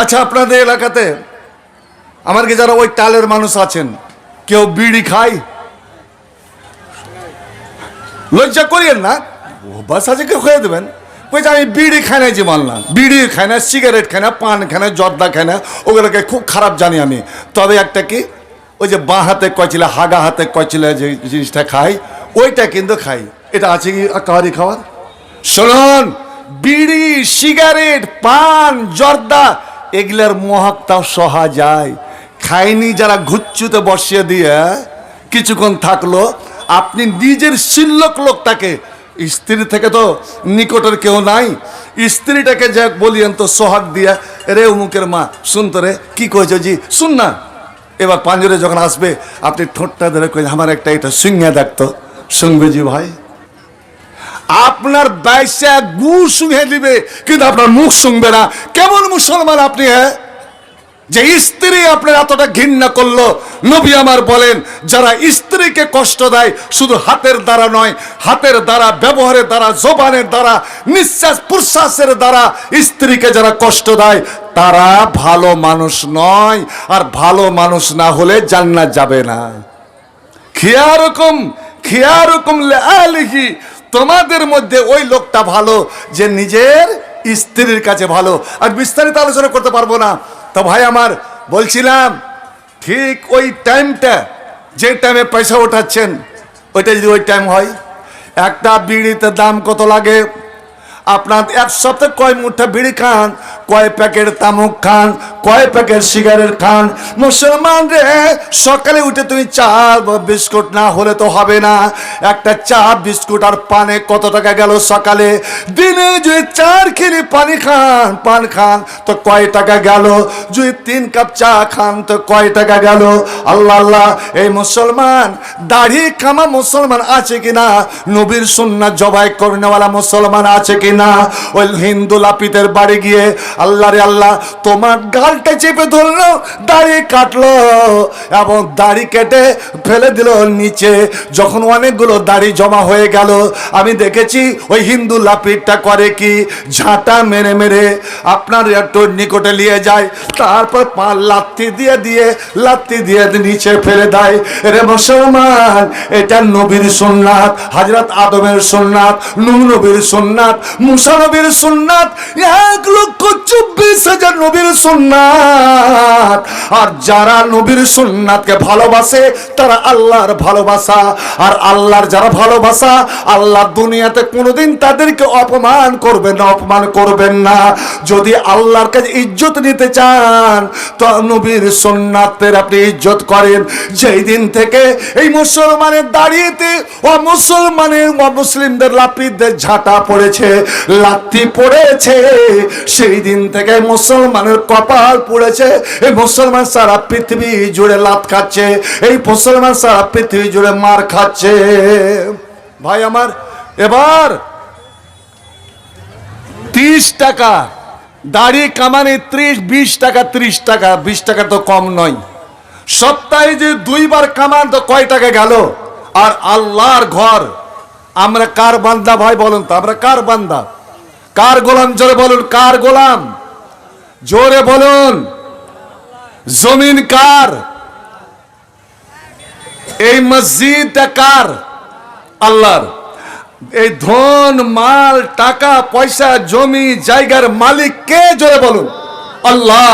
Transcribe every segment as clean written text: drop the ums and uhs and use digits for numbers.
আচ্ছা, আপনাদের এলাকাতে আমার কি যারা ওই টালের মানুষ আছেন, কেউ বিড়ি খায়? লজ্জা করিয়েন না, বাস আছে, কেউ খেয়ে দেবেন। বলছে আমি বিড়ি খাই না, যে মানলাম বিড়ি খাই না, সিগারেট খাই না, পান খাই না, জর্দা খাই না, ওগুলোকে খুব খারাপ জানি আমি। তবে একটা কি, ওই যে বাঁ হাতে কয়চিলা, হাগা হাতে কয়চিলা যে জিনিসটা খাই, ওইটা কিন্তু খাই। এটা আছে কি কাহারি খাওয়ার? শুনুন, বিড়ি, সিগারেট, পান, জর্দা, এগুলার মহাত্মাও সহা যায়। খায়নি যারা ঘুচ্ছুতে বসিয়ে দিয়ে কিছুক্ষণ থাকলো, আপনি নিজের শিল্লক লোকটাকে, স্ত্রী থেকে তো নিকটের কেউ নাই, স্ত্রীটাকে যা বলিয়েন তো সোহাগ দিয়া, রে উমুকের মা শুনতো রে, কি কয়েছ জি, শুন না। এবার পাঞ্জরে যখন আসবে, আপনি ঠোঁটটা ধরে কয়ে আমার একটা এটা সিংহে দেখতো, শুনবে জি ভাই? আপনার বাইশা গু শুঙে দিবে, কিন্তু আপনার মুখ শুনবে না। কেমন মুসলমান আপনি, হ্যাঁ, যে স্ত্রী আপনার এতটা ঘৃণা করলো? নবী আমার বলেন, যারা স্ত্রীকে কষ্ট দেয়, শুধু হাতের দ্বারা নয়, হাতের দ্বারা, ব্যবহারের দ্বারা, জবানের দ্বারা, নিঃশ্বাস প্রশ্বাসের দ্বারা স্ত্রীকে যারা কষ্ট দেয়, তারা ভালো মানুষ নয়। আর ভালো মানুষ না হলে জান্নাত যাবে না। খিয়ারুকুম খিয়ারুকুম লিআহলিহি, তোমাদের মধ্যে ওই লোকটা ভালো যে নিজের স্ত্রীর কাছে ভালো। আর বিস্তারিত আলোচনা করতে পারবো না। তো ভাই আমার বলছিলাম, ঠিক ওই টাইমটা, যে টাইমে পয়সা ওঠাচ্ছেন, ওইটা যদি ওই টাইম হয়, একটা বিড়িতে দাম কত লাগে? আপনার এক সপ্তাহে কয় মুঠা বিড়ি খান, কয় প্যাকেট তামুক খান, কয় প্যাকেট সিগারেট খান? মুসলমান রে, সকালে উঠে তুমি চা বিস্কুট না হলে তো হবে না। একটা চা বিস্কুট আর পানে কত টাকা গেল সকালে? দিনে যদি 4 খেলি পান খান তো কয় টাকা গেল? যদি 3 কাপ চা খান তো কয় টাকা গেল? আল্লাহ আল্লাহ, এই মুসলমান, দাড়ি কামা মুসলমান আছে কিনা? নবীর সুন্নাত জবাই করনেওয়ালা মুসলমান আছে কিনা? ওই হিন্দু লাপিতের বাড়ি গিয়ে, আল্লাহ রে আল্লাহ, তোমার গালটা চেপে ধরলো, দাড়ি কাটলো এবং দাড়ি কেটে ফেলে দিল নিচে। যখন অনেকগুলো দাড়ি জমা হয়ে গেল, আমি দেখেছি ওই হিন্দু লাপিতটা করে কি, ঝাঁটা মেরে মেরে আপনার একটু নিকটে নিয়ে যায়, তারপর পা লাত্তি দিয়ে নিচে ফেলে দেয়। রে মুসলমান, এটা নবীর সুন্নাত, হযরত আদমের সুন্নাত, নূহ নবীর সুন্নাত, মুসা নবীর সুন্নাত, 1,24,000 নবীর সুন্নাত। আর যারা নবীর সুন্নাতকে ভালোবাসে, তারা আল্লাহর ভালোবাসা। আর আল্লাহর যারা ভালোবাসা, আল্লাহ দুনিয়াতে কোনোদিন তাদেরকে অপমান করবেন না। যদি আল্লাহর কাছে ইজ্জত নিতে চান, তো নবীর সুন্নাতের আপনি ইজ্জত করেন। যেই দিন থেকে এই মুসলমানের দাঁড়িয়েতে অমুসলিমদের লাপিতদের ঝাঁটা পড়েছে, লাথি পড়েছে, সেই দিন থেকে মুসলমানের কপাল পড়েছে। এই মুসলমান সারা পৃথিবী জুড়ে লাত খাচ্ছে, এই মুসলমান সারা পৃথিবী জুড়ে মার খাচ্ছে। ভাই আমার, এবার 30 টাকা দাড়ি কামানে, 20 টাকা, 30 টাকা, 20 টাকা তো কম নয়। সপ্তাহে যে 2 বার কামান, তো কয় টাকা গেল? আর আল্লাহর ঘর, আমরা কার বান্দা ভাই বলুন তো? আমরা কার বান্দা, কার গোলাম? জোরে বলুন, কার গোলাম? জোরে বলুন। জমিন কার? এই মসজিদটা কার? আল্লাহর। এই ধন, মাল, টাকা পয়সা, জমি জায়গার মালিক কে? জোরে বলুন, আল্লাহ।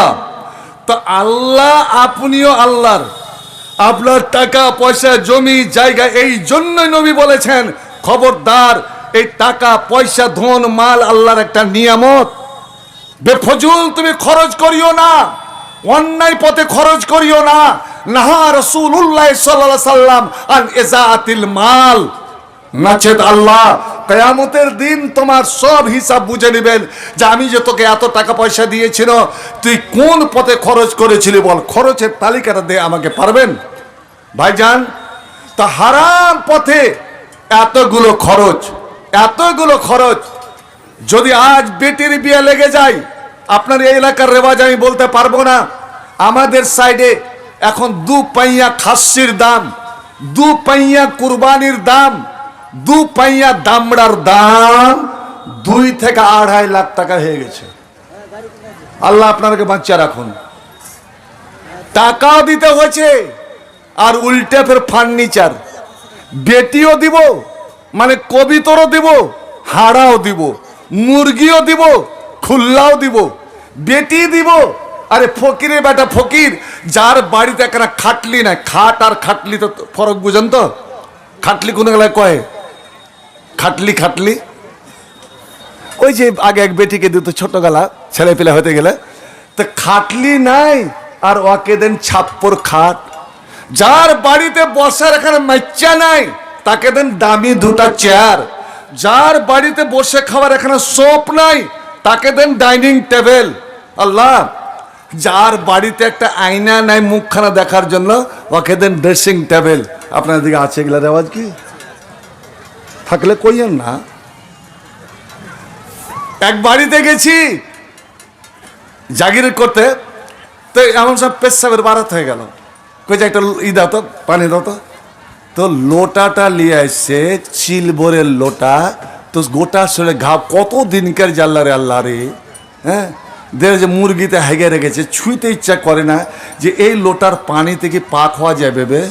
তো আল্লাহ, আপনিও আল্লাহর। আপনার টাকা পয়সা, জমি জায়গা, এই জন্যই নবী বলেছেন, খবরদার, এই টাকা পয়সা, ধন মাল আল্লাহর একটা নিয়ামত, বেফজুল তুমি খরচ করিও না, অন্যায় পথে খরচ করিও না। নাহা রাসূলুল্লাহ সাল্লাল্লাহু আলাইহি সাল্লাম আন ইজাআতিল মাল, নচেত আল্লাহ কিয়ামতের দিন তোমার সব হিসাব বুঝে নেবেন, যে আমি যে তোকে এত টাকা পয়সা দিয়েছিল, তুই কোন পথে খরচ করেছিলি বল। খরচের তালিকাটা দিয়ে আমাকে পারবেন ভাইজান? তো হারাম পথে এতগুলো খরচ, যদি আজ বেটির বিয়ে লেগে যায়, আপনার এই এলাকার রেওয়াজ আমি বলতে পারবো না, আমাদের সাইডে এখন 2 পাইয়া খাসির দাম, 2 পাইয়া কুরবানির দাম, 2 পাইয়া দামড়ার দাম 2 থেকে 2.5 লাখ টাকা হয়ে গেছে। আল্লাহ আপনাকে বাঁচিয়ে রাখুন। টাকাও দিতে হয়েছে, আর উল্টে ফের ফার্নিচার, বেটিও দিব, মানে কবিতরও দিব, হাড়াও দিব, মুরগিও দিব, খুল্লাও দিব, বেটি দিব। আরে ফকিরের বেটা ফকির, যার বাড়িতে একটা খাটলি নাই, খাট আর খাটলি তো ফরক বুঝেন তো? খাটলি কোন গেলায় কয় খাটলি, খাটলি ওই যে আগে এক বেটিকে দিত ছোট গলা ছেলে পেলে হতে গেলে, তো খাটলি নাই, আর ওকে দেন ছাপ্পর খাট। যার বাড়িতে বসার এখানে মাচ্চা নাই, তাকে দেন দামি দুটা চেয়ার। যার বাড়িতে বসে খাওয়ার এখানে সোপ নাই, তাকে দেন ডাইনিং টেবিল। আল্লাহ, যার বাড়িতে একটা আয়না নাই মুখখানা দেখার জন্য, ওকে দেন ড্রেসিং টেবিল। আপনার দিকে আছে এগুলা রেওয়াজ কি? থাকলে কইয়েন না। এক বাড়িতে গেছি জাগির করতে, তো এমন সব পেশাবের বারাত হয়ে গেল, কই যে একটা ই দাও তো, পানি দাও তো। তো লোটাটা নিয়ে আসছে, চিলবরের লোটা, তো গোটা শরীরে ঘা, কত দিনকার জাল্লা রে আল্লাহ রে। হ্যাঁ, দেখে যে মুরগিতে হেগে রেখেছে, ছুঁইতে ইচ্ছা করে না যে এই লোটার পানি থেকে পাক হওয়া যাবে বে।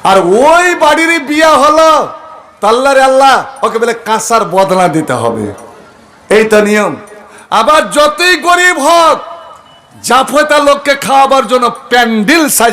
আর ওই বাড়িরই বিয়া হলো, তাল্লা রে আল্লাহ, ওকে বলে কাঁসার বদলা দিতে হবে, এইটা নিয়ম। আবার যতই গরিব হোক, জাফতা লোককে খাওয়াবার জন্য প্যান্ডেল সাজা